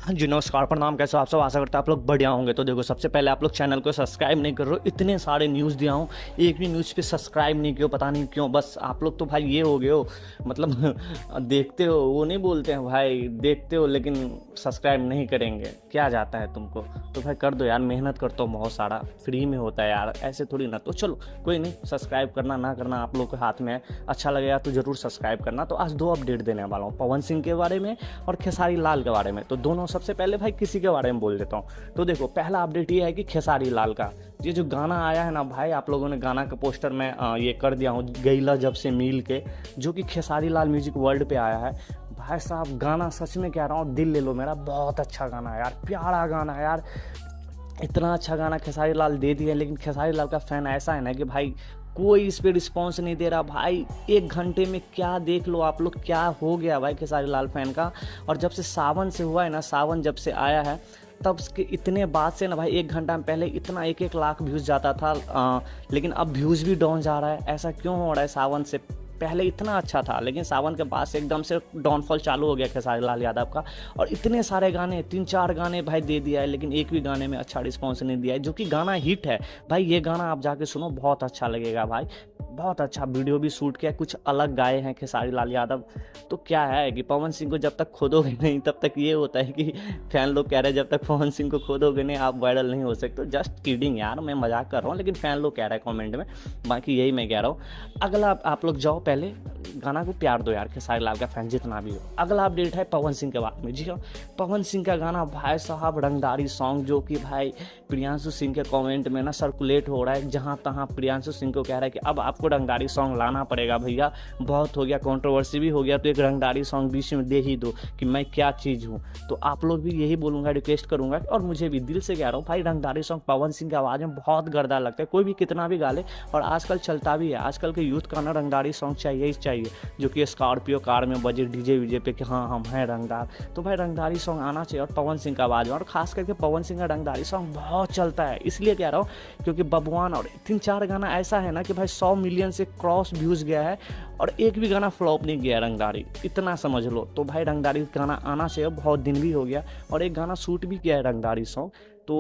हाँ जी, नमस्कार, प्रणाम, कैसे हो आप सब? आशा करता है आप लोग बढ़िया होंगे। तो देखो, सबसे पहले आप लोग चैनल को सब्सक्राइब नहीं कर रहे हो। इतने सारे न्यूज़ दिया हूँ, एक भी न्यूज़ पे सब्सक्राइब नहीं किया, पता नहीं क्यों। बस आप लोग तो भाई ये हो गए हो, मतलब देखते हो, वो नहीं बोलते हैं भाई, देखते हो लेकिन सब्सक्राइब नहीं करेंगे। क्या जाता है तुमको? तो भाई कर दो यार, मेहनत करते हो बहुत सारा, फ्री में होता है यार, ऐसे थोड़ी ना। तो चलो कोई नहीं, सब्सक्राइब करना ना करना आप लोग के हाथ में है। अच्छा लगेगा तो ज़रूर सब्सक्राइब करना। तो आज 2 अपडेट देने वाला हूँ, पवन सिंह के बारे में और खेसारी लाल के बारे में। तो दोनों, सबसे पहले भाई किसी के बारे में बोल देता हूँ। तो देखो, पहला अपडेट ये है कि खेसारी लाल का ये जो गाना आया है ना भाई, आप लोगों ने गाना का पोस्टर में ये कर दिया हूँ, गैला जब से मिल के, जो कि खेसारी लाल म्यूजिक वर्ल्ड पे आया है। भाई साहब, गाना सच में कह रहा हूँ, दिल ले लो मेरा, बहुत अच्छा गाना है यार, प्यारा गाना है यार। इतना अच्छा गाना खेसारी लाल दे दिया, लेकिन खेसारी लाल का फ़ैन ऐसा है ना कि भाई कोई इस पे रिस्पॉन्स नहीं दे रहा। भाई 1 घंटे में क्या देख लो आप लोग, क्या हो गया भाई खेसारी लाल फैन का। और जब से सावन से हुआ है ना, सावन जब से आया है, तब के इतने बाद से ना भाई, 1 घंटा में पहले इतना 1-1 लाख व्यूज़ जाता था, लेकिन अब व्यूज़ भी डाउन जा रहा है। ऐसा क्यों हो रहा है? सावन से पहले इतना अच्छा था, लेकिन सावन के बाद से एकदम से डाउनफॉल चालू हो गया खेसारी लाल यादव का। और इतने सारे गाने, 3-4 गाने भाई दे दिया है, लेकिन एक भी गाने में अच्छा रिस्पॉन्स नहीं दिया है, जो कि गाना हिट है भाई। ये गाना आप जाके सुनो, बहुत अच्छा लगेगा भाई, बहुत अच्छा। वीडियो भी शूट किया, कुछ अलग गाए हैं खेसारी लाल यादव। तो क्या है कि पवन सिंह को जब तक खोदोगे नहीं, तब तक ये होता है कि फैन लोग कह रहे हैं जब तक पवन सिंह को खोदोगे नहीं आप वायरल नहीं हो सकते। जस्ट किडिंग यार, मैं मजाक कर रहा हूँ, लेकिन फैन लोग कह रहे हैं कमेंट में, बाकी यही मैं कह रहा हूँ। अगला आप लोग जाओ, पहले गाना को प्यार दो यार, खेसारी लाल का फैन जितना भी हो। अगला अपडेट है पवन सिंह के बारे में। जी हाँ, पवन सिंह का गाना भाई साहब, रंगदारी सॉन्ग, जो कि भाई प्रियांशु सिंह के कमेंट में ना सर्कुलेट हो रहा है, जहाँ तहाँ प्रियांशु सिंह को कह रहा है कि अब आपको रंगदारी सॉन्ग लाना पड़ेगा भैया, बहुत हो गया, कंट्रोवर्सी भी हो गया, तो एक रंगदारी सॉन्ग बीच में दे ही दो कि मैं क्या चीज़ हूँ। तो आप लोग भी यही बोलूँगा, रिक्वेस्ट करूँगा, और मुझे भी दिल से कह रहा हूँ भाई, रंगदारी सॉन्ग पवन सिंह की आवाज़ में बहुत गर्दा लगता है, कोई भी कितना भी गा ले। और आजकल चलता भी है, आजकल के यूथ का ना रंगदारी सॉन्ग चाहिए ही चाहिए, जो कि स्कॉर्पियो कार में बजे डीजे वीजे पे कि हाँ हम हैं रंगदार। तो भाई रंगदारी सॉन्ग आना चाहिए, और पवन सिंह का आवाज़ में, और खास करके पवन सिंह का रंगदारी सॉन्ग बहुत चलता है। इसलिए कह रहा हूँ क्योंकि बबुआन और 3-4 गाना ऐसा है ना कि भाई 100 मिलियन से क्रॉस व्यूज़ गया है, और एक भी गाना फ्लॉप नहीं गया है रंगदारी, इतना समझ लो। तो भाई रंगदारी गाना आना चाहिए, बहुत दिन भी हो गया, और एक गाना शूट भी किया है रंगदारी सॉन्ग। तो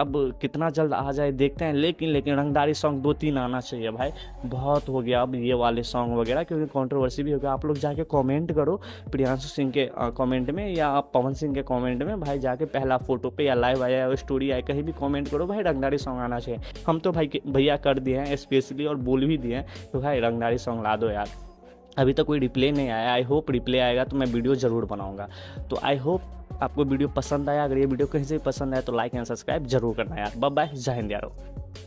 अब कितना जल्द आ जाए देखते हैं, लेकिन रंगदारी सॉन्ग 2-3 आना चाहिए भाई, बहुत हो गया अब ये वाले सॉन्ग वगैरह, क्योंकि कंट्रोवर्सी भी हो गया। आप लोग जाके कमेंट करो प्रियांशु सिंह के कमेंट में, या आप पवन सिंह के कमेंट में भाई, जाके पहला फोटो पे या लाइव आया या स्टोरी आया, कहीं भी कमेंट करो भाई, रंगदारी सॉन्ग आना चाहिए। हम तो भाई भैया कर दिए हैं स्पेशली, और बोल भी दिए हैं तो भाई रंगदारी सॉन्ग ला दो यार। अभी तक कोई रिप्ले नहीं आया, आई होप रिप्ले आएगा तो मैं वीडियो ज़रूर बनाऊंगा। तो आई होप आपको वीडियो पसंद आया। अगर ये वीडियो कहीं से भी पसंद आया तो लाइक एंड सब्सक्राइब जरूर करना यार। बाय बाय, जय हिंद यारो।